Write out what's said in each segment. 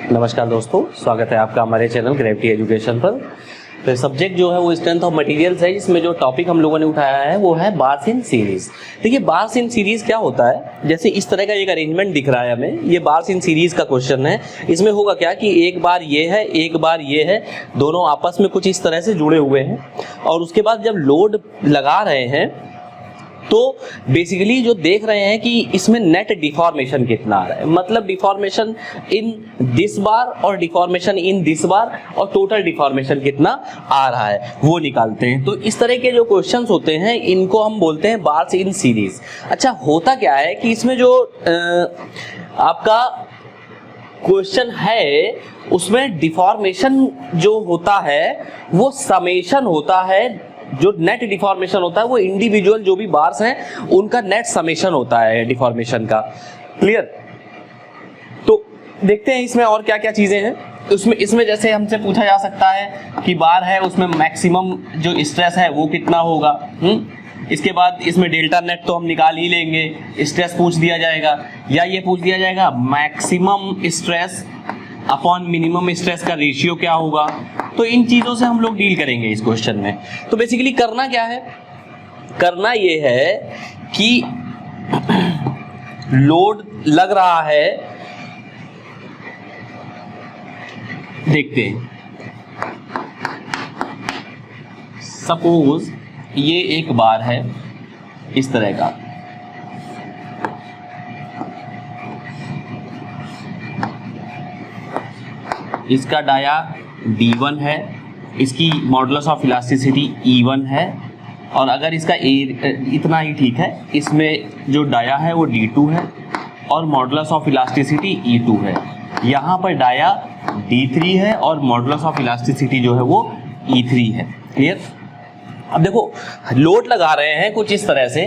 नमस्कार दोस्तों, स्वागत है आपका हमारे चैनल ग्रेविटी एजुकेशन पर। तो सब्जेक्ट जो है वो स्ट्रेंथ ऑफ मटेरियल्स है। इसमें जो टॉपिक हम लोगों ने उठाया है वो है बार्स इन सीरीज। देखिए बार्स इन सीरीज क्या होता है, जैसे इस तरह का एक अरेंजमेंट दिख रहा है हमें, ये बार्स इन सीरीज का क्वेश्चन है। इसमें होगा क्या कि एक बार ये है, एक बार ये है, दोनों आपस में कुछ इस तरह से जुड़े हुए हैं और उसके बाद जब लोड लगा रहे हैं तो बेसिकली जो देख रहे हैं कि इसमें नेट डिफॉर्मेशन कितना आ रहा है, मतलब डिफॉर्मेशन इन दिस बार और डिफॉर्मेशन इन दिस बार और टोटल डिफॉर्मेशन कितना आ रहा है वो निकालते हैं। तो इस तरह के जो क्वेश्चंस होते हैं इनको हम बोलते हैं बार्स इन सीरीज। अच्छा, होता क्या है कि इसमें जो आपका क्वेश्चन है उसमें डिफॉर्मेशन जो होता है वो समेशन होता है। जो नेट डिफॉर्मेशन होता है वो इंडिविजुअल जो भी बार्स हैं उनका नेट समेशन होता है डिफॉर्मेशन का। क्लियर? तो देखते हैं इसमें और क्या क्या चीजें हैं। इसमें जैसे हमसे पूछा जा सकता है कि बार है उसमें मैक्सिमम जो स्ट्रेस है वो कितना होगा। इसके बाद इसमें डेल्टा नेट तो हम निकाल ही लेंगे, स्ट्रेस पूछ दिया जाएगा या ये पूछ दिया जाएगा maximum stress upon minimum stress का रेशियो क्या होगा। तो इन चीजों से हम लोग डील करेंगे इस क्वेश्चन में। तो बेसिकली करना क्या है, करना ये है कि लोड लग रहा है, देखते हैं। सपोज ये एक बार है इस तरह का, इसका डाया D1 है, इसकी मॉडुलस ऑफ इलास्टिसिटी E1 है और अगर इसका इतना ही ठीक है, इसमें जो डाया है वो D2 है और मॉडुलस ऑफ इलास्टिसिटी E2 है। यहाँ पर डाया D3 है और मॉडुलस ऑफ इलास्टिसिटी जो है वो E3 है। क्लियर? अब देखो लोड लगा रहे हैं कुछ इस तरह से,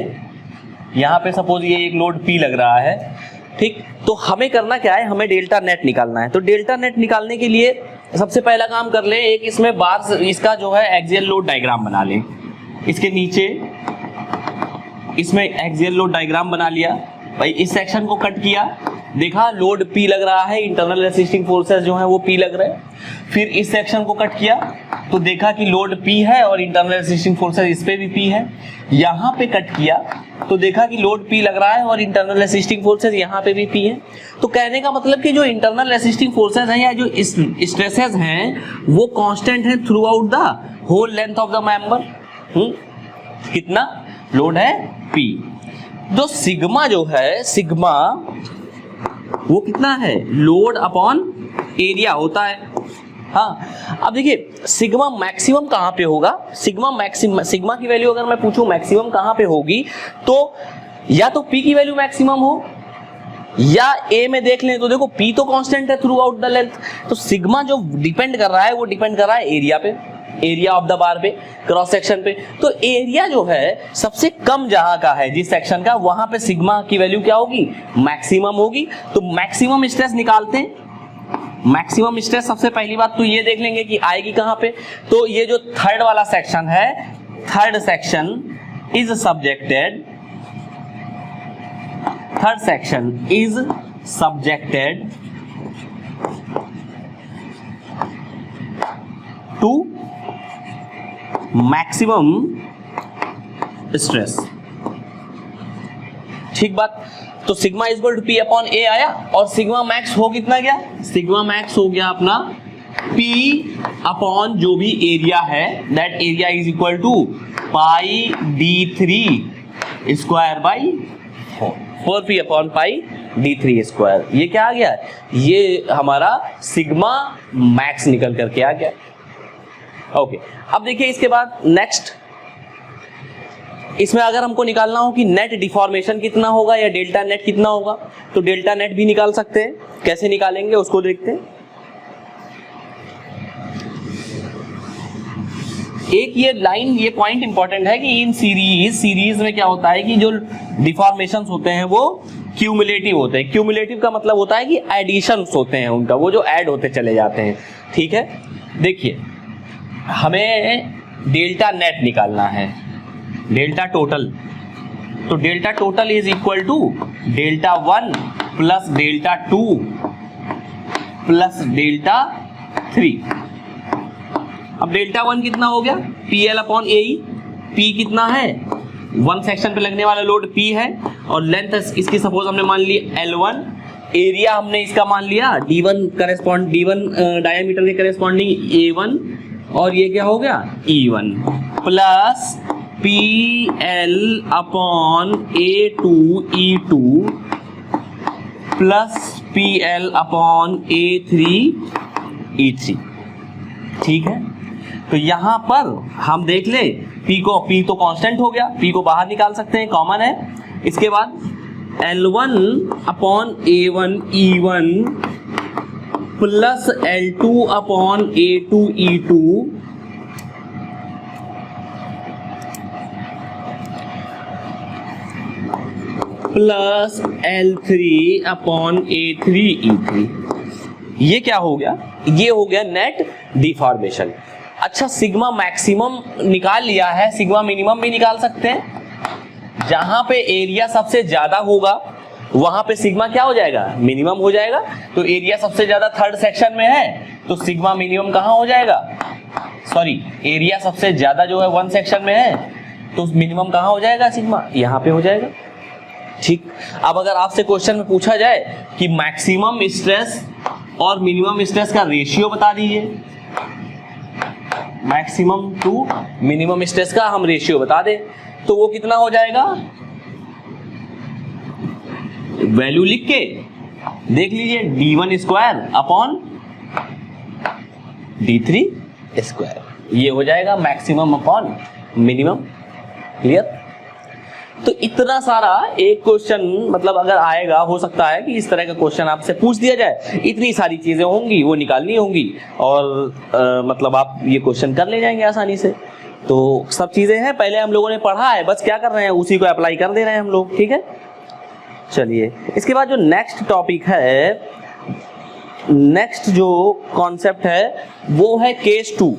यहाँ पे सपोज ये एक लोड P लग रहा है, ठीक। तो हमें करना क्या है, हमें डेल्टा नेट निकालना है। तो डेल्टा नेट निकालने के लिए सबसे पहला काम कर लें, एक इसमें बार्स इसका जो है एक्सियल लोड डायग्राम बना लें। इसके नीचे इसमें एक्सियल लोड डायग्राम बना लिया भाई, इस सेक्शन को कट किया, देखा लोड P लग रहा है, इंटरनल रेसिस्टिंग फोर्सेस जो है वो P लग रहे हैं। फिर इस सेक्शन को कट किया तो देखा कि लोड P है और इंटरनल रेसिस्टिंग फोर्सेस इस पे भी P है। यहाँ पे कट किया तो देखा कि लोड P लग रहा है और इंटरनल रेसिस्टिंग फोर्सेस यहाँ पे भी P है। तो कहने का मतलब कि जो इंटरनल रेसिस्टिंग फोर्सेस हैं या जो स्ट्रेसेस हैं वो कांस्टेंट है throughout the whole length of the member. कितना लोड है P। जो सिग्मा जो है, सिग्मा वो कितना है, लोड अपॉन एरिया होता है। हाँ, अब देखिए सिग्मा मैक्सिमम कहां पे होगा, सिग्मा की वैल्यू अगर मैं पूछूं मैक्सिमम कहां पे होगी, तो या तो P की वैल्यू मैक्सिमम हो या A में देख लें तो देखो P तो कांस्टेंट है थ्रू आउट द लेंथ। तो सिग्मा जो डिपेंड कर रहा है वो डिपेंड कर रहा है एरिया पे, एरिया ऑफ द बार पे, क्रॉस सेक्शन पे। तो एरिया जो है सबसे कम जहां का है जिस सेक्शन का, वहां पे सिग्मा की वैल्यू क्या होगी, मैक्सिमम होगी। तो मैक्सिमम स्ट्रेस निकालते हैं। मैक्सिमम स्ट्रेस सबसे पहली बात तो ये देख लेंगे कि आएगी कहां पे। तो ये जो थर्ड वाला सेक्शन है, third section is subjected to maximum stress. ठीक बात। तो sigma is equal to P upon A आया और सिग्मा मैक्स हो कितना गया, सिग्मा मैक्स हो गया अपना P अपॉन जो भी एरिया है, that area is equal to pi D3 square by 4P upon pi D3 square. ये क्या आ गया, ये हमारा सिग्मा मैक्स निकल करके आ गया। ओके, अब देखिए इसके बाद नेक्स्ट, इसमें अगर हमको निकालना हो कि नेट डिफॉर्मेशन कितना होगा या डेल्टा नेट कितना होगा, तो डेल्टा नेट भी निकाल सकते हैं। कैसे निकालेंगे उसको देखते हैं। एक ये लाइन, ये पॉइंट इंपॉर्टेंट है कि इन सीरीज में क्या होता है कि जो डिफॉर्मेशंस होते हैं वो क्यूमुलेटिव होते हैं। क्यूमुलेटिव का मतलब होता है कि एडिशंस होते हैं उनका, वो जो ऐड होते चले जाते हैं। ठीक है, देखिए हमें डेल्टा नेट निकालना है, डेल्टा टोटल। तो delta total is equal to delta 1 plus delta 2 plus delta 3। अब डेल्टा 1 कितना हो गया, PL अपॉन AE। P कितना है, 1 सेक्शन पे लगने वाला लोड P है, और लेंथ इसकी सपोज हमने मान ली L1, एरिया हमने इसका मान लिया D1 डायमीटर के करेस्पॉन्डिंग A1, और ये क्या हो गया E1 plus PL upon A2 E2 plus PL upon A3 E3। ठीक है, तो यहां पर हम देख ले P तो कांस्टेंट हो गया, P को बाहर निकाल सकते हैं, कॉमन है। इसके बाद L1 upon A1 E1 plus L2 upon A2 E2 plus L3 upon A3 E3। ये क्या हो गया, ये हो गया नेट डिफॉर्मेशन। अच्छा, सिग्मा मैक्सिमम निकाल लिया है, सिग्मा मिनिमम भी निकाल सकते हैं। जहां पे एरिया सबसे ज्यादा होगा वहां पे सिग्मा क्या हो जाएगा, मिनिमम हो जाएगा। तो एरिया सबसे ज्यादा थर्ड सेक्शन में है, तो सिग्मा मिनिमम कहां हो जाएगा, सॉरी एरिया सबसे ज्यादा जो है 1 सेक्शन में है, तो मिनिमम कहां हो जाएगा, सिग्मा यहां पे हो जाएगा। ठीक, अब अगर आपसे क्वेश्चन में पूछा जाए कि मैक्सिमम स्ट्रेस और मिनिमम स्ट्रेस का रेशियो बता दीजिए, मैक्सिमम टू मिनिमम स्ट्रेस का हम रेशियो बता दें, तो वो कितना हो जाएगा, वैल्यू लिख के देख लीजिए, D1 square upon D3 square, ये हो जाएगा मैक्सिमम अपॉन मिनिमम। क्लियर। तो इतना सारा एक क्वेश्चन मतलब अगर आएगा, हो सकता है कि इस तरह का क्वेश्चन आपसे पूछ दिया जाए, इतनी सारी चीजें होंगी वो निकालनी होंगी, और मतलब आप ये क्वेश्चन कर ले जाएंगे आसानी से। तो सब चीजें हैं, पहले हम लोगों ने पढ़ा है, बस क्या कर रहे हैं उसी को अप्लाई कर दे रहे हैं हम लोग। ठीक है, चलिए इसके बाद जो नेक्स्ट टॉपिक है, नेक्स्ट जो कॉन्सेप्ट है वो है केस 2।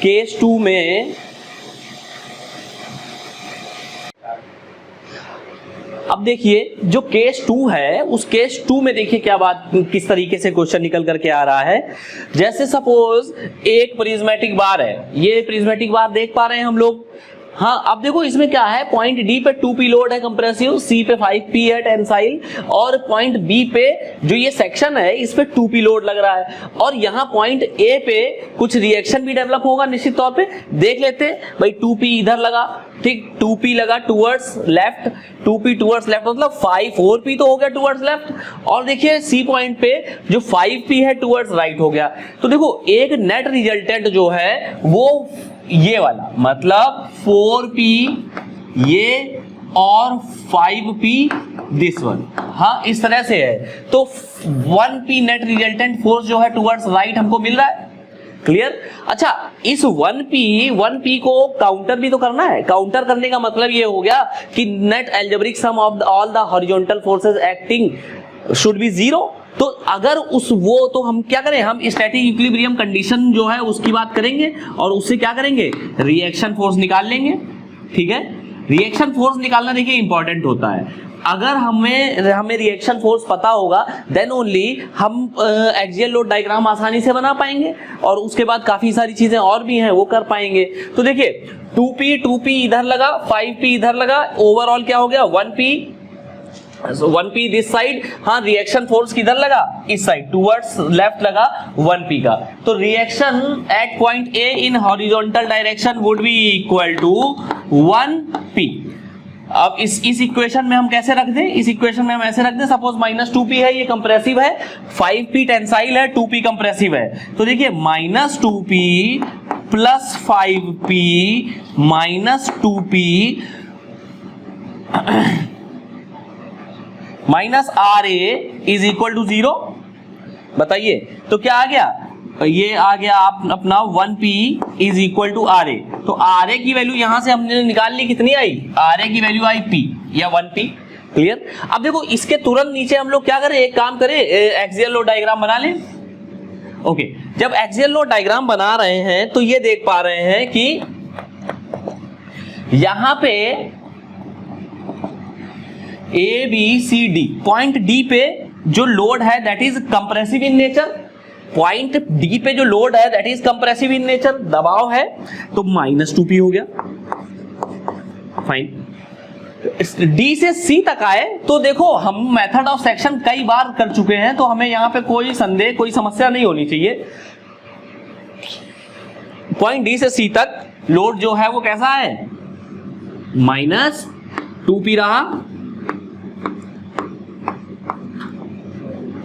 केस 2 में अब देखिए जो केस 2 है, उस केस 2 में देखिए क्या बात, किस तरीके से क्वेश्चन निकल करके आ रहा है। जैसे सपोज एक प्रिज्मेटिक बार है, ये प्रिज्मेटिक बार देख पा रहे हैं हम लोग। हाँ, अब देखो इसमें क्या है, पॉइंट डी पे 2p लोड है कंप्रेसिव, सी पे 5p है टेंसाइल, और पॉइंट बी पे जो ये सेक्शन है इस पे 2p लोड लग रहा है, और यहाँ पॉइंट ए पे कुछ रिएक्शन भी डेवलप होगा निश्चित तौर पे। देख लेते हैं भाई, 2p इधर लगा, ठीक, 2p लगा towards left, 2p towards left मतलब 4p तो हो गया टूवर्ड्स लेफ्ट, और देखिए सी पॉइंट पे जो 5p है टूवर्ड्स राइट हो गया। तो देखो एक नेट रिजल्टेंट जो है वो ये वाला, मतलब 4p ये और 5p दिस वन, हाँ इस तरह से है। तो 1p नेट रिजल्टेंट फोर्स जो है टुवर्ड्स राइट हमको मिल रहा है। क्लियर। अच्छा, इस 1p को काउंटर भी तो करना है। काउंटर करने का मतलब ये हो गया कि net algebraic sum of all the horizontal forces acting should be 0। तो अगर तो हम क्या करें, हम स्टैटिक इक्विलिब्रियम कंडीशन जो है उसकी बात करेंगे, और उससे क्या करेंगे, रिएक्शन फोर्स निकाल लेंगे। ठीक है, रिएक्शन फोर्स निकालना देखिए इंपॉर्टेंट होता है। अगर हमें रिएक्शन फोर्स पता होगा देन ओनली हम एक्सियल लोड डायग्राम आसानी से बना पाएंगे, और उसके बाद काफी सारी चीजें और भी हैं वो कर पाएंगे। तो देखिए 2p इधर लगा, 5p इधर लगा, ओवरऑल क्या हो गया 1p दिस साइड। हाँ, रिएक्शन फोर्स किधर लगा, इस साइड टुवर्ड्स लेफ्ट लगा 1p का। तो reaction at point A in horizontal direction would be equal to 1p। अब इस इक्वेशन में हम कैसे रख दें, इस इक्वेशन में हम ऐसे रख दें, सपोज -2p है, ये कंप्रेसिव है, 5p टेंसाइल है, 2p कंप्रेसिव है। तो देखिए -2p plus 5p minus 2p minus RA is equal to 0। बताइए तो क्या आ गया, ये आ गया आप अपना 1p is equal to RA। तो RA की वैल्यू यहां से हमने निकाल ली, कितनी आई, RA की वैल्यू आई p या 1p। क्लियर। अब देखो इसके तुरंत नीचे हम लोग क्या करें, एक काम करें, एक्सियल लोड डायग्राम बना लें। ओके, जब एक्सियल लोड डायग्राम बना रहे हैं तो ये देख पा रहे हैं कि यहां पे A B C D point D पे जो लोड है that is compressive in nature, point D पे जो लोड है that is compressive in nature, दबाव है, तो -2p हो गया। फाइन। डी से सी तक आए तो देखो हम मेथड ऑफ सेक्शन कई बार कर चुके हैं, तो हमें यहां पे कोई संदेह, कोई समस्या नहीं होनी चाहिए। पॉइंट डी से सी तक लोड जो है वो कैसा है, -2p रहा।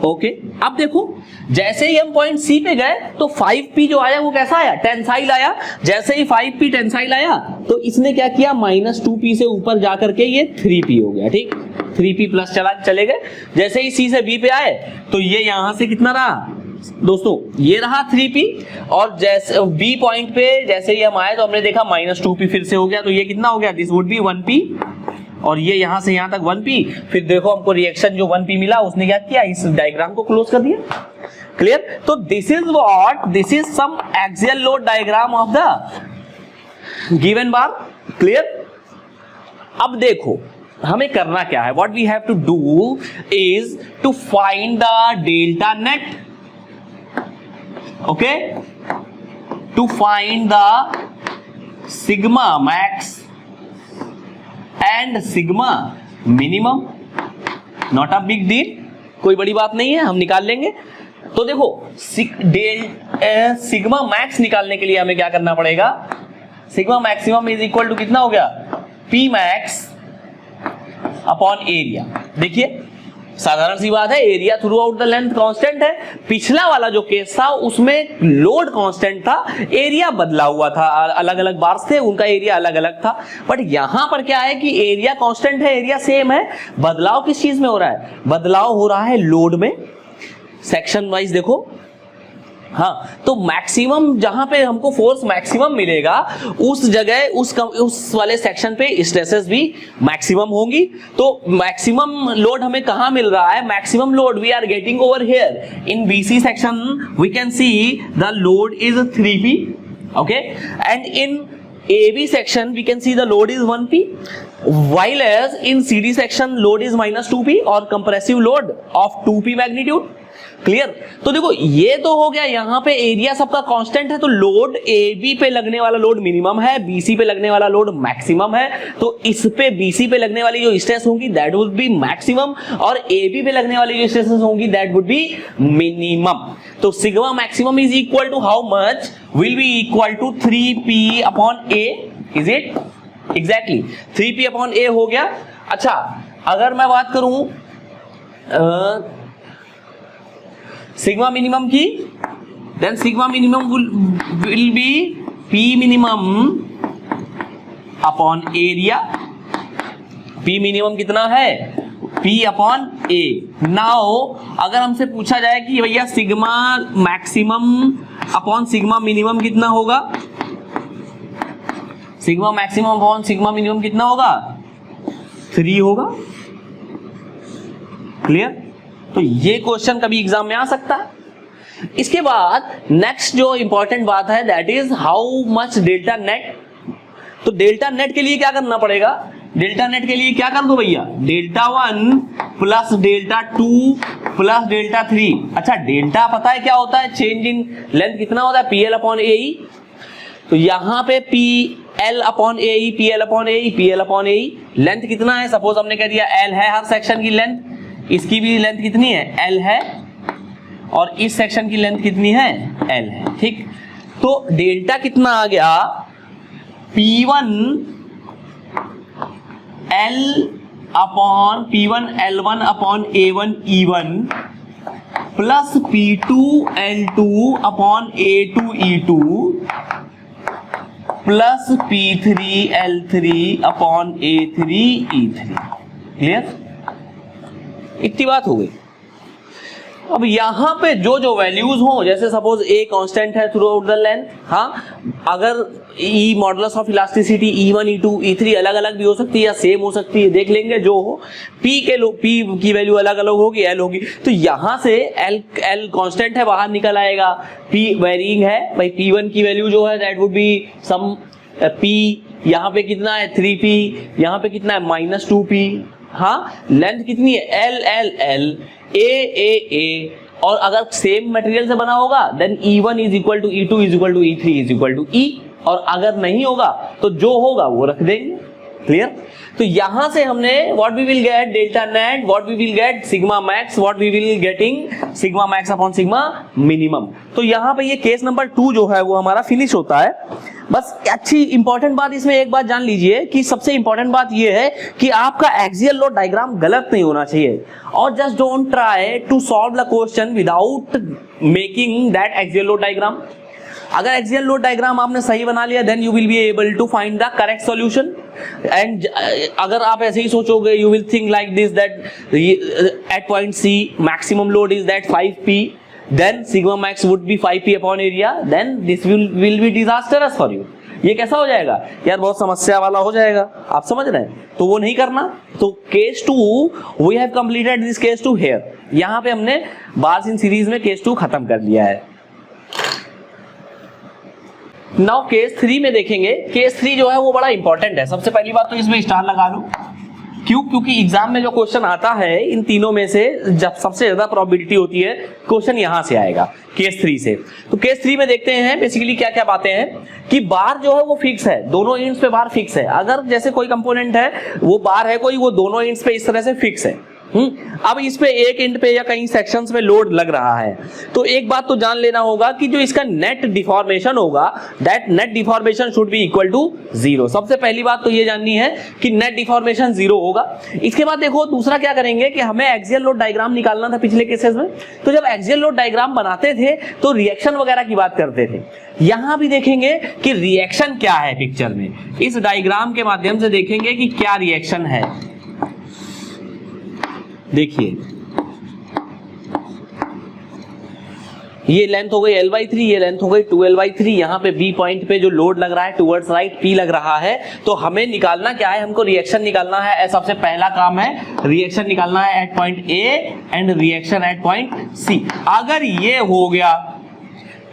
ओके, अब देखो जैसे ही हम पॉइंट सी पे गए तो 5p जो आया वो कैसा आया, टेंसाइल आया। जैसे ही 5p टेंसाइल आया तो इसने क्या किया, -2p से ऊपर जाकर के ये 3p हो गया। ठीक, 3p प्लस चले गए। जैसे ही सी से b पे आए तो ये यहां से कितना रहा दोस्तों, ये रहा 3p, और जैसे b पॉइंट पे जैसे ही हम आए तो हमने देखा -2p फिर से हो गया, तो ये कितना हो गया, दिस वुड बी 1p, और ये यहां से यहां तक 1p। फिर देखो हमको रिएक्शन जो 1p मिला उसने क्या किया, इस डायग्राम को क्लोज कर दिया। क्लियर। तो this is what, this is some axial load diagram of the given bar. Clear. अब देखो हमें करना क्या है, what we have to do is to find the delta net. Okay, to find the sigma max and sigma minimum. Not a big deal, कोई बड़ी बात नहीं है, हम निकाल लेंगे। तो देखो सिग्मा मैक्स निकालने के लिए हमें क्या करना पड़ेगा, sigma maximum is equal to कितना हो गया, पी मैक्स अपॉन एरिया। देखिए साधारण सी बात है, area throughout the length constant है। पिछला वाला जो केस था उसमें लोड कांस्टेंट था, एरिया बदला हुआ था, अलग अलग बार्स थे, उनका एरिया अलग अलग था। बट यहां पर क्या है कि एरिया कांस्टेंट है, एरिया सेम है। बदलाव किस चीज में हो रहा है, बदलाव हो रहा है लोड में। सेक्शन वाइज देखो, हाँ, तो मैक्सिमम जहां पे हमको फोर्स मैक्सिमम मिलेगा उस जगह उस वाले सेक्शन पे स्ट्रेसेस भी मैक्सिमम होंगी। तो मैक्सिमम लोड हमें कहां मिल रहा है, maximum load we are getting over here in BC section. We can see the load is 3p, okay, and in AB section we can see the load is 1p, while as in CD section load is -2p और compressive load of 2p magnitude। Clear. तो देखो ये तो हो गया, यहां पे area सबका कांस्टेंट है, तो लोड AB पे लगने वाला लोड मिनिमम है, BC पे लगने वाला लोड मैक्सिमम है। तो इस पे BC पे लगने वाली जो स्ट्रेस होंगी दैट वुड बी मैक्सिमम, और AB पे लगने वाली जो स्ट्रेसेस होंगी दैट वुड बी मिनिमम। तो sigma maximum is equal to how much, will be equal to 3p upon a, is it, exactly 3p upon a हो गया। अच्छा, अगर मैं बात करूं सिग्मा मिनिमम की, then sigma minimum will be P minimum upon area. P minimum कितना है, P अपॉन A। नाउ अगर हमसे पूछा जाए कि भैया sigma maximum upon sigma minimum कितना होगा, sigma maximum upon sigma minimum कितना होगा, 3 होगा। क्लियर। तो ये क्वेश्चन कभी एग्जाम में आ सकता है। इसके बाद नेक्स्ट जो इंपॉर्टेंट बात है that is how much delta net. तो डेल्टा नेट के लिए क्या करना पड़ेगा, डेल्टा नेट के लिए क्या कर दो भैया, delta 1 plus delta 2 plus delta 3। अच्छा, डेल्टा पता है क्या होता है, चेंज इन लेंथ कितना होता है, PL अपॉन AE। तो यहां पे PL upon AE, PL upon AE, PL upon AE, length कितना है, सपोज हमने कह दिया L है हर सेक्शन की लेंथ, इसकी भी लेंथ कितनी है, L है, और इस सेक्शन की लेंथ कितनी है, L है। ठीक, तो डेल्टा कितना आ गया, P1 L upon P1 L1 upon A1 E1 plus P2 L2 upon A2 E2 plus P3 L3 upon A3 E3। Clear, इतनी बात हो गई। अब यहां पे जो जो वैल्यूज हो, जैसे सपोज A कांस्टेंट है थ्रू आउट द लेंथ, हाँ, अगर E modulus of elasticity E1 E2 E3 अलग अलग भी हो सकती है या सेम हो सकती है, देख लेंगे जो हो। P की वैल्यू अलग अलग होगी, L होगी, तो यहां से L कांस्टेंट है बाहर निकल आएगा, P वेरिंग है भाई, P1 की वैल्यू जो है that would be some P, यहाँ पे कितना है 3p, यहाँ पे कितना है -2p, हाँ लेंथ कितनी है, एल एल एल, ए, और अगर सेम मटेरियल से बना होगा then E1 is equal to E2 is equal to E3 is equal to E, और अगर नहीं होगा तो जो होगा वो रख देंगे। क्लियर? तो यहां से हमने what we will get delta net, what we will get sigma max, what we will getting sigma max upon sigma minimum. तो यहां पे ये केस नंबर 2 जो है वो हमारा फिनिश होता है। बस अच्छी इंपॉर्टेंट बात इसमें एक बात जान लीजिए कि सबसे इंपॉर्टेंट बात ये है कि आपका एक्सियल लोड डायग्राम गलत नहीं होना चाहिए, और just don't try to solve the question without making that axial load diagram. अगर एक्सियल लोड डायग्राम आपने सही बना लिया then you will be able to find the correct solution. And अगर आप ऐसे ही सोचोगे you will think like this that at point C maximum load is that 5P, then sigma max would be 5P upon area, then this will be disastrous for you। ये कैसा हो जाएगा यार, बहुत समस्या वाला हो जाएगा, आप समझ रहे हैं? तो वो नहीं करना। तो case 2 we have completed this case 2 here। यहाँ पे हमने बार्स इन सीरीज में केस 2 खत्म कर लिया है। नाउ केस 3 में देखेंगे। केस 3 जो है वो बड़ा इंपॉर्टेंट है। सबसे पहली बात तो इसमें स्टार लगा लो, क्यों? क्योंकि एग्जाम में जो क्वेश्चन आता है इन तीनों में से जब सबसे ज्यादा प्रोबेबिलिटी होती है क्वेश्चन यहां से आएगा, केस 3 से। तो केस 3 में देखते हैं बेसिकली क्या क्या बातें हैं कि बार जो है वो फिक्स है, दोनों एंड्स पे बार फिक्स है। अगर जैसे कोई कंपोनेंट है वो बार है कोई, वो दोनों एंड्स पे इस तरह से फिक्स है। अब इस पे एक एंड पे या कहीं सेक्शंस में लोड लग रहा है, तो एक बात तो जान लेना होगा कि जो इसका नेट डिफॉर्मेशन होगा that net deformation should be equal to 0। सबसे पहली बात तो ये जाननी है कि नेट डिफॉर्मेशन 0 होगा। इसके बाद देखो दूसरा क्या करेंगे कि हमें एक्सियल लोड डायग्राम निकालना था पिछले केसेस में। तो जब एक्सियल लोड डायग्राम बनाते थे तो रिएक्शन वगैरह की बात करते थे। यहां भी देखेंगे कि रिएक्शन क्या है पिक्चर में, इस डायग्राम के माध्यम से देखेंगे कि क्या रिएक्शन है। देखिए ये लेंथ हो गई L/3, ये लेंथ हो गई 2L/3। यहाँ पे B पॉइंट पे जो लोड लग रहा है टुवर्ड्स राइट P लग रहा है, तो हमें निकालना क्या है, हमको रिएक्शन निकालना है। सबसे पहला काम है रिएक्शन निकालना है at point A and reaction at point C। अगर ये हो गया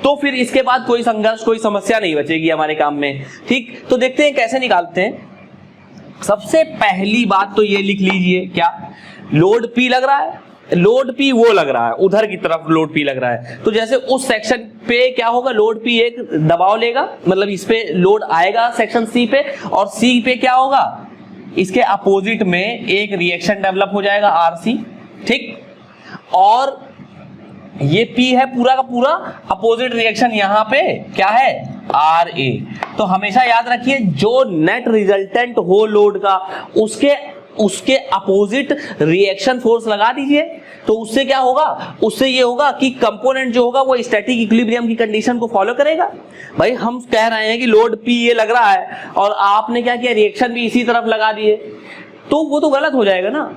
तो फिर इसके बाद कोई संघर्ष कोई समस्या नहीं बचेगी हमारे काम में। ठीक, तो देखते हैं कैसे निकालते हैं। सबसे पहली बात तो ये लिख लीजिए, क्या लोड P लग रहा है, लोड P वो लग रहा है उधर की तरफ लोड P लग रहा है। तो जैसे उस सेक्शन पे क्या होगा, लोड P एक दबाव लेगा, मतलब इस पे लोड आएगा सेक्शन C पे, और C पे क्या होगा, इसके अपोजिट में एक रिएक्शन डेवलप हो जाएगा RC। ठीक, और ये P है पूरा का पूरा, अपोजिट रिएक्शन यहाँ पे क्या है RA। तो हमेशा याद रखिए जो नेट रिजल्टेंट हो लोड का उसके अपोजिट रिएक्शन फोर्स लगा दीजिए। तो उससे क्या होगा, उससे ये होगा कि कंपोनेंट जो होगा वो स्टैटिक इक्विलिब्रियम की कंडीशन को फॉलो करेगा। भाई हम कह रहे हैं कि लोड P ये लग रहा है और आपने क्या किया, रिएक्शन भी इसी तरफ लगा दिए, तो वो तो गलत हो जाएगा ना,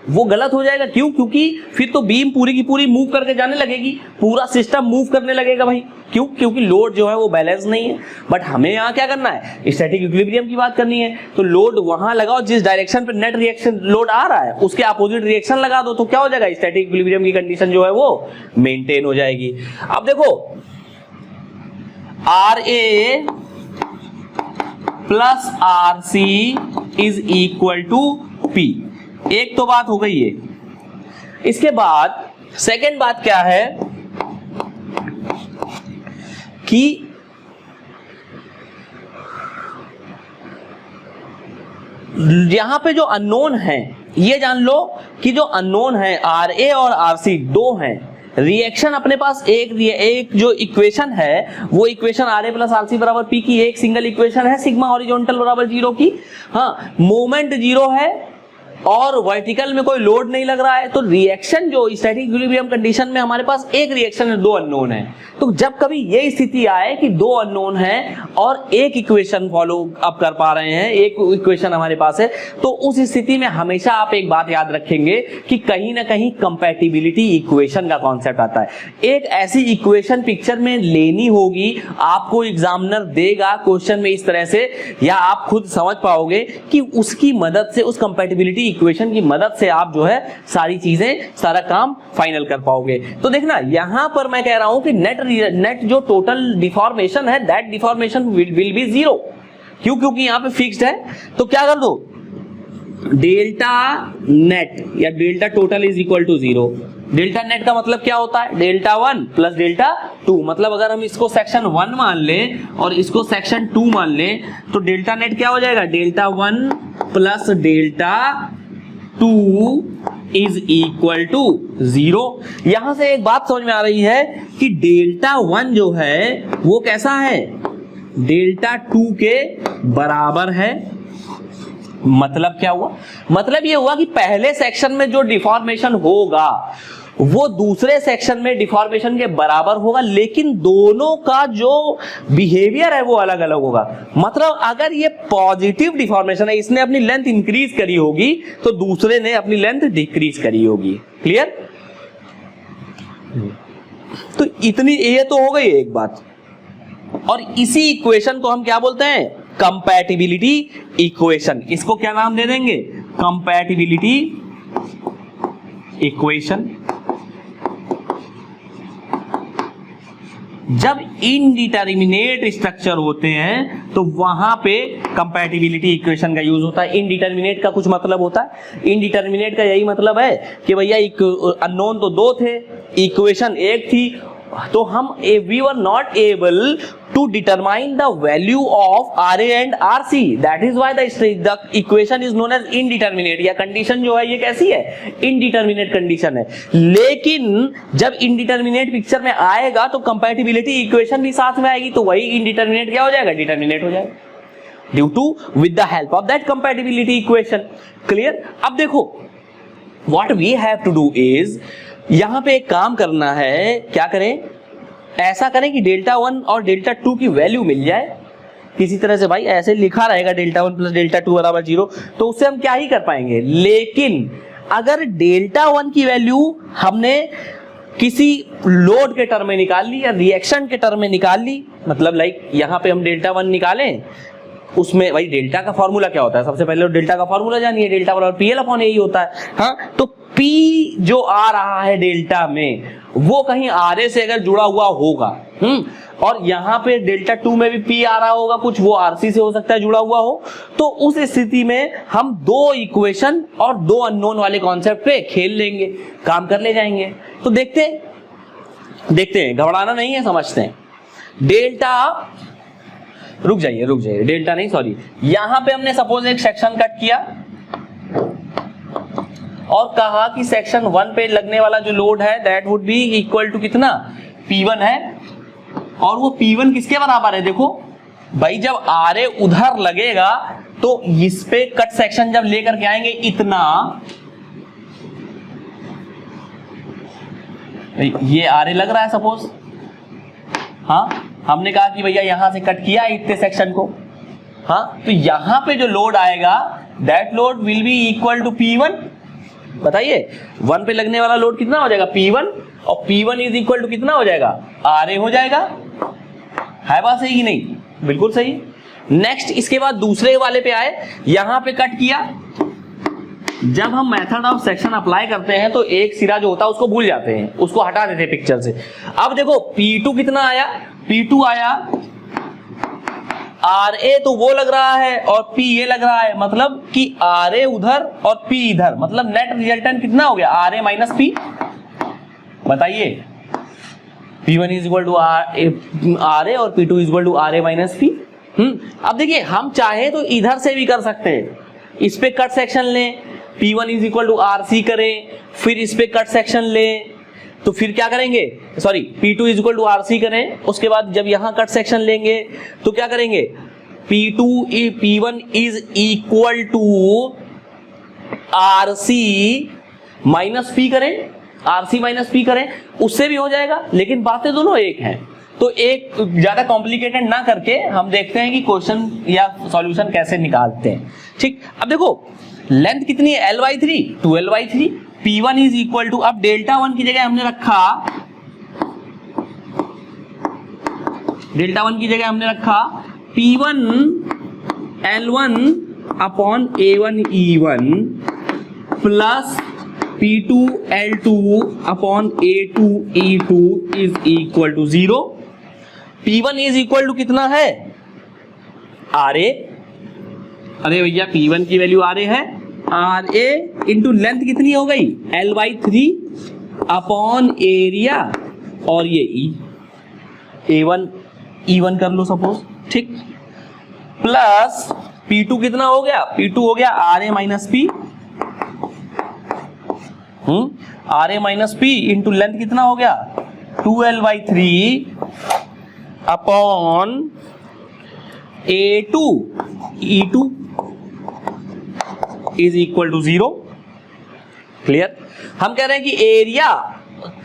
वो गलत हो जाएगा। क्यों? क्योंकि फिर तो बीम पूरी की पूरी मूव करके जाने लगेगी, पूरा सिस्टम मूव करने लगेगा भाई। क्यों? क्योंकि लोड जो है वो बैलेंस नहीं है। बट हमें यहाँ क्या करना है, स्टैटिक इक्विलिब्रियम की बात करनी है। तो लोड वहां लगाओ जिस डायरेक्शन पे नेट रिएक्शन लोड आ रहा है उसके अपोजिट रिएक्शन लगा दो, तो क्या हो जाएगा, स्टैटिक इक्विलिब्रियम की कंडीशन जो है वो मेंटेन हो जाएगी। अब देखो RA plus RC is equal to P, एक तो बात हो गई है। इसके बाद सेकंड बात क्या है कि यहां पे जो अननोन है ये जान लो कि जो अननोन है RA और RC दो हैं। रिएक्शन अपने पास एक जो इक्वेशन है वो इक्वेशन RA प्लस RC बराबर P की एक सिंगल इक्वेशन है, सिग्मा हॉरिजॉन्टल बराबर 0 की। हाँ, मोमेंट 0 है और वर्टिकल में कोई लोड नहीं लग रहा है। तो रिएक्शन जो स्टैटिक इक्विलिब्रियम कंडीशन में हमारे पास एक रिएक्शन है, दो अननोन है। तो जब कभी ये स्थिति आए कि दो अननोन है और एक इक्वेशन फॉलो अप कर पा रहे हैं, एक इक्वेशन हमारे पास है, तो उस स्थिति में हमेशा आप एक बात याद रखेंगे कि कहीं ना कहीं कंपैटिबिलिटी इक्वेशन का कॉन्सेप्ट आता है। एक ऐसी इक्वेशन पिक्चर में लेनी होगी, आपको एग्जामिनर देगा क्वेश्चन में इस तरह से, या आप खुद समझ पाओगे कि उसकी मदद से, उस कंपैटिबिलिटी इक्वेशन की मदद से आप जो है सारी चीजें, सारा काम फाइनल कर पाओगे। तो देखना यहां पर मैं कह रहा हूं कि नेट जो टोटल डिफॉर्मेशन है दैट डिफॉर्मेशन विल बी 0। क्यों? क्योंकि यहां पे फिक्स्ड है। तो क्या कर दो, डेल्टा नेट या delta total is equal to 0। Delta net का मतलब क्या होता है, डेल्टा 1 प्लस डेल्टा 2। मतलब अगर हम इसको सेक्शन 1 मान लें और इसको सेक्शन 2 मान लें तो डेल्टा नेट क्या हो जाएगा, delta 1 plus delta 2 is equal to 0। यहां से एक बात समझ में आ रही है कि डेल्टा 1 जो है वो कैसा है, डेल्टा 2 के बराबर है। मतलब क्या हुआ, मतलब ये हुआ कि पहले सेक्शन में जो डिफॉर्मेशन होगा वो दूसरे सेक्शन में डिफॉर्मेशन के बराबर होगा, लेकिन दोनों का जो बिहेवियर है वो अलग अलग होगा। मतलब अगर ये पॉजिटिव डिफॉर्मेशन है, इसने अपनी लेंथ इंक्रीज करी होगी तो दूसरे ने अपनी लेंथ डिक्रीज करी होगी। क्लियर? तो इतनी ये तो हो गई एक बात। और इसी इक्वेशन को हम क्या बोलते हैं, कंपैटिबिलिटी इक्वेशन। इसको क्या नाम दे देंगे, कंपैटिबिलिटी इक्वेशन। जब इनडिटर्मिनेट स्ट्रक्चर होते हैं तो वहां पे कंपैटिबिलिटी इक्वेशन का यूज होता है। इनडिटर्मिनेट का कुछ मतलब होता है, इनडिटर्मिनेट का यही मतलब है कि भैया अननोन तो 2 थे, इक्वेशन 1 थी, तो हम we were not able to determine the value of R A and R C, that is why the equation is known as indeterminate. या कंडीशन जो है ये कैसी है, इनडिटर्मिनेट कंडीशन है। लेकिन जब इनडिटर्मिनेट पिक्चर में आएगा तो कंपैटिबिलिटी इक्वेशन भी साथ में आएगी, तो वही इनडिटर्मिनेट क्या हो जाएगा, डिटर्मिनेट हो जाएगा due to with the help of that compatibility equation. Clear? अब देखो what we have to do is, यहां पे एक काम करना है, क्या करें, ऐसा करें कि डेल्टा 1 और डेल्टा 2 की वैल्यू मिल जाए किसी तरह से। भाई ऐसे लिखा रहेगा डेल्टा 1 प्लस डेल्टा 2 बराबर 0, तो उससे हम क्या ही कर पाएंगे। लेकिन अगर डेल्टा 1 की वैल्यू हमने किसी लोड के टर्म में निकाल ली या रिएक्शन के टर्म में निकाल ली, मतलब लाइक यहां पे हम डेल्टा 1 निकालें, उसमें भाई डेल्टा का फॉर्मूला क्या होता है, सबसे पहले डेल्टा का फॉर्मूला जानिए, डेल्टा बराबर पीएल अपॉन ए ही होता है। हाँ, तो पी जो आ रहा है डेल्टा में वो कहीं आर ए से अगर जुड़ा हुआ होगा, और यहां पे डेल्टा 2 में भी पी आ रहा होगा कुछ, वो आरसी से हो सकता है जुड़ा हुआ हो, तो उस स्थिति में हम 2 इक्वेशन और 2 अननोन वाले कॉन्सेप्ट पे खेल लेंगे, काम कर ले जाएंगे। तो देखते हैं, घबराना नहीं है, समझते हैं। डेल्टा, रुक जाइए, डेल्टा नहीं सॉरी, यहां पे हमने सपोज एक सेक्शन कट किया और कहा कि सेक्शन 1 पे लगने वाला जो लोड है that would be equal to कितना, P1 है, और वो P1 किसके बराबर है, देखो भाई जब आर उधर लगेगा तो इस पे कट सेक्शन जब लेकर के आएंगे इतना, ये आर लग रहा है सपोज, हाँ हमने कहा कि भैया यहां से कट किया इतने सेक्शन को, हाँ तो यहां पे जो लोड आएगा that load will be equal to P1। बताइए 1 पे लगने वाला लोड कितना हो जाएगा, P1, और P1 इज इक्वल टू कितना हो जाएगा, RA हो जाएगा। है बात सही कि नहीं, बिल्कुल सही। नेक्स्ट इसके बाद दूसरे वाले पे आए, यहां पे कट किया, जब हम मेथड ऑफ सेक्शन अप्लाई करते हैं तो एक सिरा जो होता है उसको भूल जाते हैं, उसको हटा देते हैं पिक्चर से। अब देखो P2 कितना आया, P2 आया, RA तो वो लग रहा है और P ये लग रहा है, मतलब कि RA उधर और P इधर, मतलब नेट रिजल्टेंट कितना हो गया, RA माइनस P। बताइए P1 is equal to RA और P2 is equal to RA minus P। अब देखिए हम चाहे तो इधर से भी कर सकते हैं, इस पे कट सेक्शन लें, P1 is equal to RC करें, फिर इस पे कट सेक्शन लें, तो फिर क्या करेंगे, sorry P2 is equal to RC करें, उसके बाद जब यहां कट सेक्शन लेंगे तो क्या करेंगे, P1 is equal to RC minus P करें, RC माइनस P करें, उससे भी हो जाएगा, लेकिन बातें दोनों एक हैं। तो एक ज्यादा कॉम्प्लिकेटेड ना करके हम देखते हैं कि क्वेश्चन या सॉल्यूशन कैसे निकालते हैं। ठीक, अब देखो लेंथ कितनी है, L/3, 12/3, P1 is equal to, अब डेल्टा 1 की जगह हमने रखा, डेल्टा 1 की जगह हमने रखा P1 L1 upon A1 E1 plus P2 L2 upon A2 E2 is equal to 0। P1 is equal to कितना है, RA, अरे भैया P1 की वैल्यू RA है, आर ए इंटू लेंथ कितनी हो गई L/3 अपॉन एरिया और ये E1 कर लो सपोज, ठीक, प्लस P2 कितना हो गया, P2 हो गया RA minus P, RA minus P into length कितना हो गया 2L/3 upon A2 E2 is equal to 0। Clear? हम कह रहे हैं कि एरिया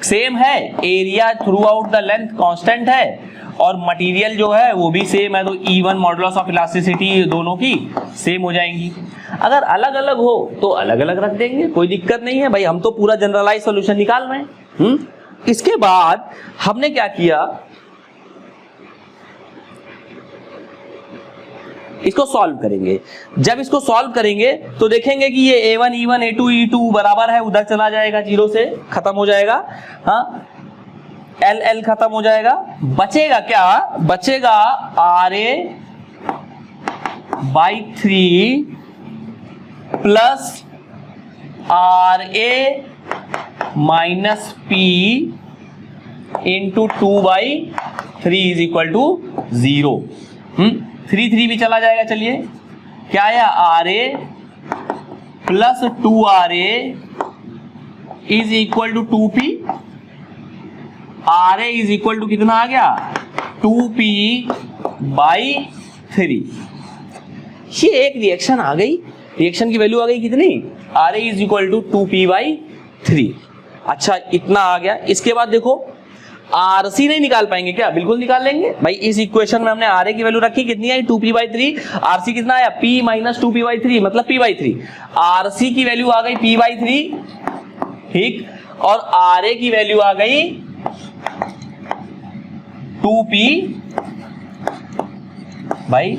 सेम है, area throughout the length constant है और मटेरियल जो है वो भी सेम है, तो E1 मॉडुलस ऑफ इलास्टिसिटी दोनों की सेम हो जाएंगी। अगर अलग अलग हो तो अलग अलग रख देंगे, कोई दिक्कत नहीं है भाई, हम तो पूरा जनरलाइज सॉल्यूशन निकाल रहे हैं। इसके बाद हमने क्या किया, इसको सॉल्व करेंगे। जब इसको सॉल्व करेंगे तो देखेंगे कि ये A1 E1 A2 E2 बराबर है, उधर चला जाएगा, 0 से खत्म हो जाएगा, हाँ, L खत्म हो जाएगा, बचेगा क्या, बचेगा RA/3 plus RA minus P into 2/3 is equal to 0। 3 भी चला जाएगा, चलिए क्या आया, RA plus 2RA is equal to 2P, RA is equal to कितना आ गया 2P/3। ये एक रिएक्शन आ गई, रिएक्शन की वैल्यू आ गई कितनी, RA is equal to 2P/3। अच्छा इतना आ गया। इसके बाद देखो RC नहीं निकाल पाएंगे क्या, बिल्कुल निकाल लेंगे भाई। इस इक्वेशन में हमने RA की वैल्यू रखी, कितनी आई 2P/3, RC कितना आया P माइनस 2P/3 मतलब P/3, RC की वैल्यू आ गई P/3, ठीक, और RA की वैल्यू आ गई 2P/3।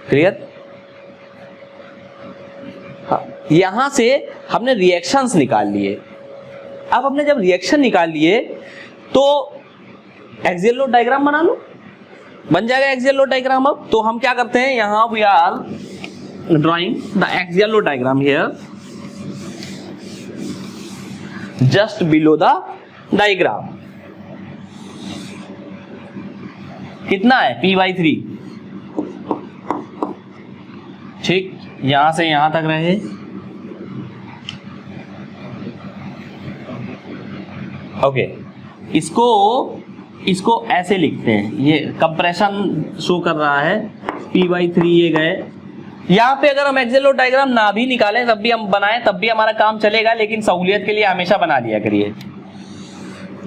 क्लियर? हाँ, यहां से हमने रिएक्शंस निकाल लिए। अब हमने जब रिएक्शन निकाल लिए तो एक्सियल लोड डायग्राम बना लो, बन जाएगा एक्सियल लोड डायग्राम। अब तो हम क्या करते हैं, यहां we are drawing the axial load diagram here just below the diagram. कितना है P/3, ठीक, यहां से यहां तक रहे, ओके। इसको ऐसे लिखते हैं, ये कंप्रेशन शो कर रहा है P/3 ये गए। यहाँ पे अगर हम एक्सियल लोड डायग्राम ना भी निकालें तब भी हम बनाएं तब भी हमारा काम चलेगा, लेकिन सहूलियत के लिए हमेशा बना लिया करिए।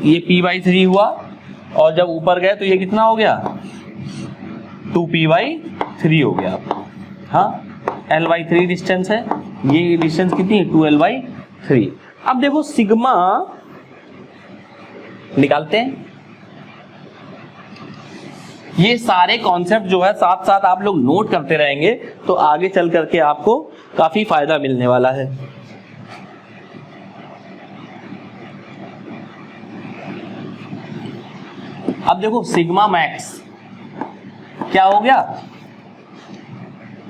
ये P/3 हुआ और जब ऊपर गए तो ये कितना हो गया 2P/3 हो गया। हाँ, L/3 डिस्टेंस है, ये डिस्टेंस कितनी है 2L/3। अब देखो सिग्मा निकालते हैं। ये सारे कॉन्सेप्ट जो है साथ साथ आप लोग नोट करते रहेंगे तो आगे चल करके आपको काफी फायदा मिलने वाला है। अब देखो सिग्मा मैक्स क्या हो गया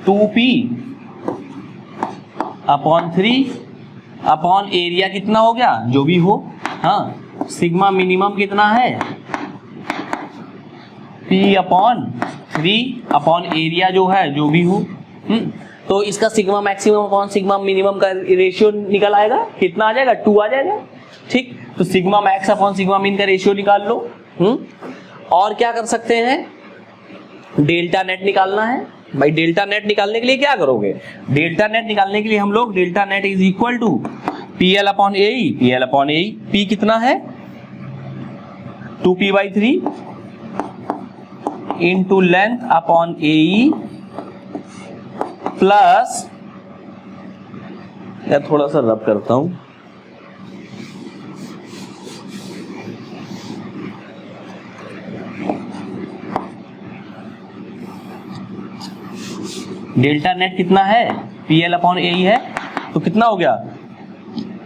2P/3 अपॉन एरिया कितना हो गया जो भी हो, हाँ, सिग्मा मिनिमम कितना है P/3 अपॉन एरिया जो है जो भी हो। तो इसका sigma maximum upon sigma minimum का रेशियो निकल आएगा, कितना आ जाएगा 2 आ जाएगा, ठीक। तो सिग्मा मैक्स अपॉन सिग्मा मिन का रेशियो निकाल लो। और क्या कर सकते हैं, डेल्टा नेट निकालना है भाई। डेल्टा नेट निकालने के लिए क्या करोगे, डेल्टा नेट निकालने के लिए हम लोग delta net is equal to PL/AE, PL/AE, P कितना है 2P/3 into length upon AE plus, या थोड़ा सा रब करता हूं, डेल्टा नेट कितना है PL/AE है, तो कितना हो गया,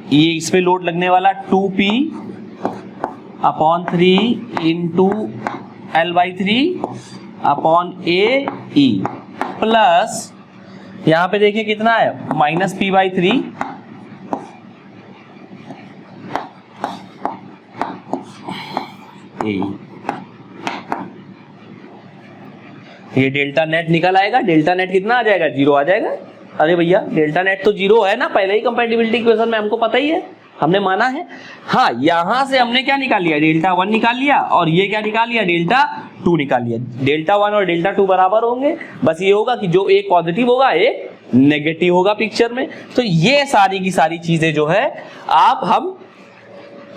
ये इस पे लोड लगने वाला 2P/3 into L/3 upon AE plus यहां पे देखिए कितना है -p/3 ये डेल्टा नेट निकल आएगा। डेल्टा नेट कितना आ जाएगा? 0 आ जाएगा। अरे भैया डेल्टा नेट तो 0 है ना, पहले ही कंपैटिबिलिटी इक्वेशन में हमको पता ही है, हमने माना है। हाँ, यहां से हमने क्या निकाल लिया? डेल्टा 1 निकाल लिया, और ये क्या निकाल लिया? डेल्टा 2 निकाल लिया। डेल्टा 1 और डेल्टा 2 बराबर होंगे, बस ये होगा कि जो एक पॉजिटिव होगा एक नेगेटिव होगा पिक्चर में। तो ये सारी की सारी चीजें जो है आप हम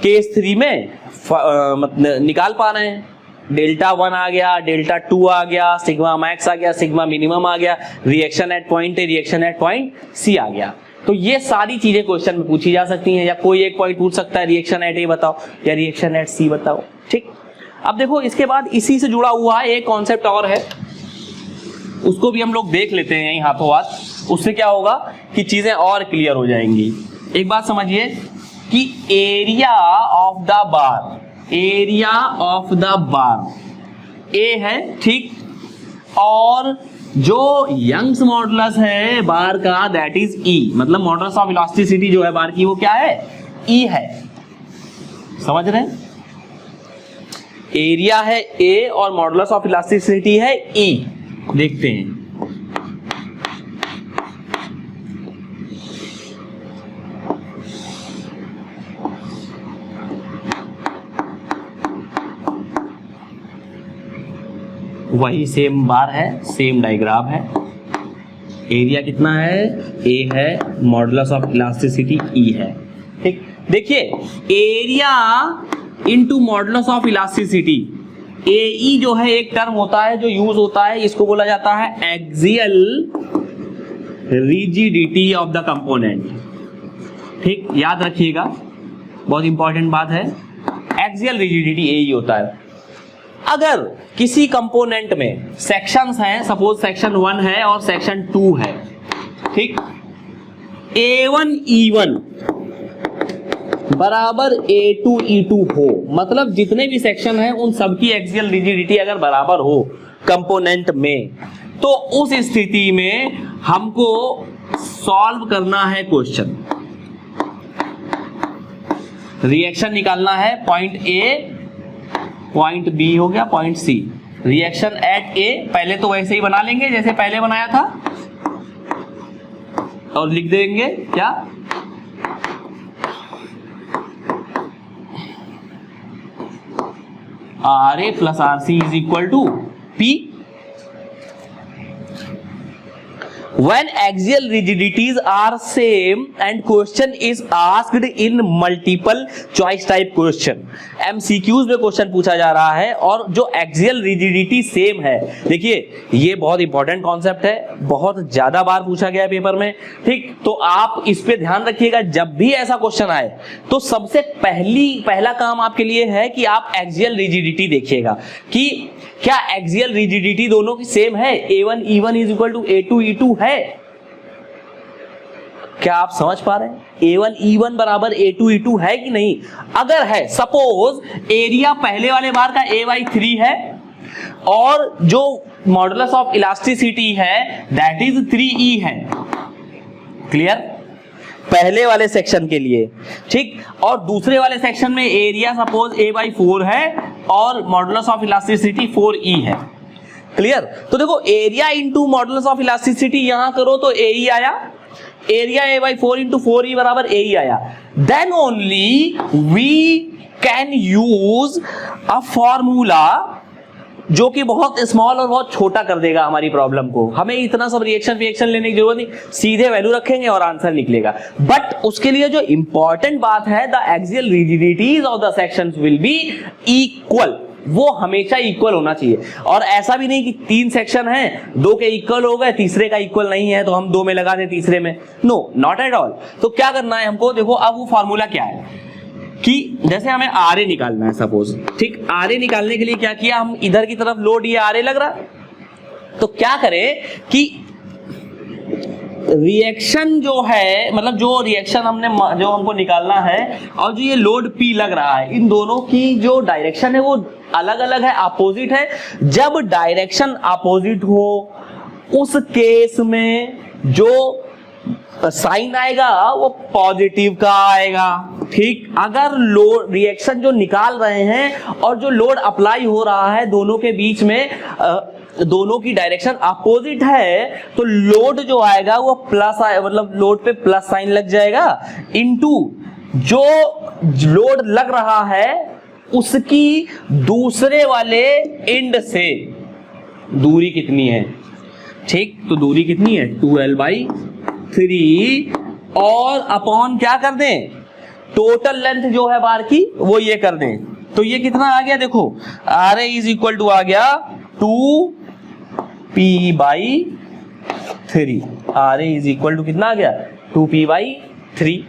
केस 3 में निकाल पा रहे हैं। डेल्टा 1 आ गया, डेल्टा 2 आ गया, सिग्मा मैक्स आ गया, सिग्मा मिनिमम आ गया, reaction at point A, reaction at point C आ गया। तो ये सारी चीजें क्वेश्चन में पूछी जा सकती हैं, या कोई एक पॉइंट पूछ सकता है रिएक्शन एट ए बताओ या रिएक्शन एट सी बताओ। ठीक, अब देखो इसके बाद इसी से जुड़ा हुआ एक कॉन्सेप्ट और है, उसको भी हम लोग देख लेते हैं यहीं हाथों हाथ। उससे क्या होगा कि चीजें और क्लियर हो जाएंगी। एक बात समझिए कि area of the bar, area of the bar A है, ठीक, और जो यंग्स मॉडुलस है बार का दैट इज ई, मतलब मॉडुलस ऑफ इलास्टिसिटी जो है बार की वो क्या है? ई है। समझ रहे हैं? एरिया है ए और मॉडुलस ऑफ इलास्टिसिटी है ई। देखते हैं वही सेम बार है, सेम डायग्राम है। एरिया कितना है? ए है, मॉडुलस ऑफ इलास्टिसिटी ई है। ठीक, देखिए area into modulus of elasticity, A जो है एक टर्म होता है जो यूज होता है, इसको बोला जाता है axial rigidity of the component. ठीक, याद रखिएगा, बहुत इंपॉर्टेंट बात है। एक्सियल रिजिडिटी ए होता है। अगर किसी कंपोनेंट में सेक्शंस हैं, सपोज सेक्शन 1 है और सेक्शन 2 है, ठीक, A1 E1 बराबर A2 E2 हो, मतलब जितने भी सेक्शन हैं उन सबकी एक्सियल रिजिडिटी अगर बराबर हो कंपोनेंट में, तो उस स्थिति में हमको सॉल्व करना है क्वेश्चन। रिएक्शन निकालना है पॉइंट ए, पॉइंट बी हो गया, पॉइंट सी। रिएक्शन एट ए पहले तो वैसे ही बना लेंगे जैसे पहले बनाया था, और लिख देंगे क्या? R A plus R C is equal to P. When axial rigidities are same and question is asked in multiple choice type question, MCQs में क्वेश्चन पूछा जा रहा है और जो axial rigidity सेम है, देखिए ये बहुत इंपॉर्टेंट कॉन्सेप्ट है, बहुत ज्यादा बार पूछा गया है पेपर में। ठीक, तो आप इस पे ध्यान रखिएगा, जब भी ऐसा क्वेश्चन आए तो सबसे पहला काम आपके लिए है कि आप axial rigidity देखिएगा कि क्या एक्सियल रिजिडिटी दोनों की सेम है, A1 E1 is equal to A2 E2 है। क्या आप समझ पा रहे हैं? A1 E1 बराबर A2 E2 है कि नहीं? अगर है, सपोज एरिया पहले वाले बार का A/3 है और जो मॉडुलस ऑफ इलास्टिसिटी है दैट इज 3E है। क्लियर? पहले वाले सेक्शन के लिए, ठीक, और दूसरे वाले सेक्शन में एरिया सपोज A/4 है और मॉडुलस ऑफ इलास्टिसिटी 4E है। क्लियर? तो देखो area into modulus of elasticity यहां करो तो AE आया, एरिया A/4 इंटू 4E बराबर AE आया। Then only we can use a formula जो कि बहुत स्मॉल और बहुत छोटा कर देगा हमारी प्रॉब्लम को। हमें इतना सब रिएक्शन लेने की जरूरत नहीं, सीधे वैल्यू रखेंगे और आंसर निकलेगा। बट उसके लिए जो इंपॉर्टेंट बात है, the axial rigidities of the sections will be equal, वो हमेशा इक्वल होना चाहिए। और ऐसा भी नहीं कि 3 सेक्शन हैं, 2 के इक्वल हो गए, तीसरे का इक्वल नहीं है तो हम 2 में लगा दें तीसरे में। No, not at all. तो क्या करना है हमको? देखो अब वो फॉर्मूला क्या है कि जैसे हमें आरए निकालना है सपोज, ठीक, आरए निकालने के लिए क्या किया, हम इधर की तरफ लोड, ये आरए लग रहा, तो क्या करें कि रिएक्शन जो है, मतलब जो रिएक्शन जो हमको निकालना है और जो ये लोड P लग रहा है, इन दोनों की जो डायरेक्शन है वो अलग अलग है, अपोजिट है। जब डायरेक्शन अपोजिट हो उस केस में जो साइन आएगा वो पॉजिटिव का आएगा। ठीक, अगर लोड रिएक्शन जो निकाल रहे हैं और जो लोड अप्लाई हो रहा है दोनों के बीच में दोनों की डायरेक्शन अपोजिट है, तो लोड जो आएगा वो प्लस आए, मतलब लोड पे प्लस साइन लग जाएगा, इनटू जो लोड लग रहा है उसकी दूसरे वाले एंड से दूरी कितनी है। ठीक, तो दूरी कितनी है 2l/3 और अपॉन क्या कर दें, टोटल लेंथ जो है बार की वो ये कर दें। तो ये कितना आ गया, देखो RA इज इक्वल टू आ गया 2p/3। RA is equal to कितना आ गया 2p/3।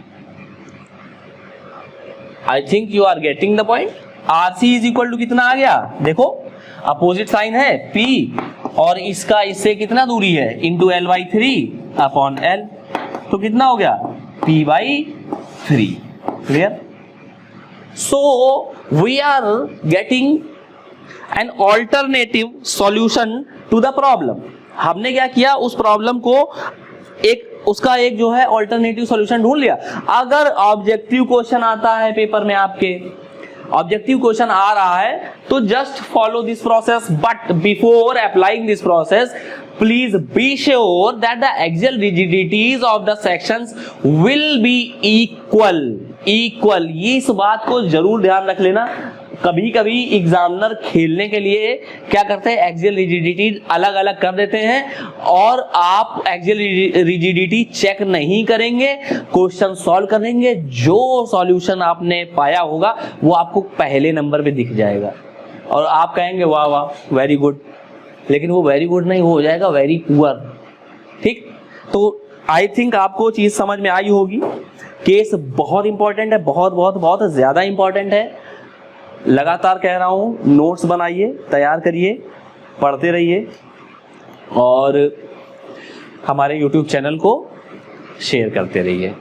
I think you are getting the point. RC is equal to कितना आ गया, देखो अपोजिट साइन है P और इसका इससे कितना दूरी है इंटू l/3 अपॉन l, तो कितना हो गया p/3। Clear? So we are getting an alternative solution to the problem. हमने क्या किया, उस प्रॉब्लम को उसका एक जो है ऑल्टरनेटिव सॉल्यूशन ढूंढ लिया। अगर ऑब्जेक्टिव क्वेश्चन आता है पेपर में, आपके ऑब्जेक्टिव क्वेश्चन आ रहा है, तो just follow this process, but before applying this process please be sure that the axial rigidities of the sections will be equal. ये इस बात को जरूर ध्यान रख लेना। कभी कभी एग्जामिनर खेलने के लिए क्या करते हैं, एक्सियल रिजिडिटी अलग अलग कर देते हैं और आप एक्सियल रिजिडिटी चेक नहीं करेंगे, क्वेश्चन सॉल्व करेंगे, जो सॉल्यूशन आपने पाया होगा वो आपको पहले नंबर पे दिख जाएगा और आप कहेंगे वाह वाह वेरी गुड, लेकिन वो वेरी गुड नहीं हो जाएगा वेरी पुअर। ठीक, तो आई थिंक आपको चीज समझ में आई होगी। केस बहुत इंपॉर्टेंट है, बहुत बहुत बहुत ज्यादा इंपॉर्टेंट है। लगातार कह रहा हूं, नोट्स बनाइए, तैयार करिए, पढ़ते रहिए और हमारे YouTube चैनल को शेयर करते रहिए।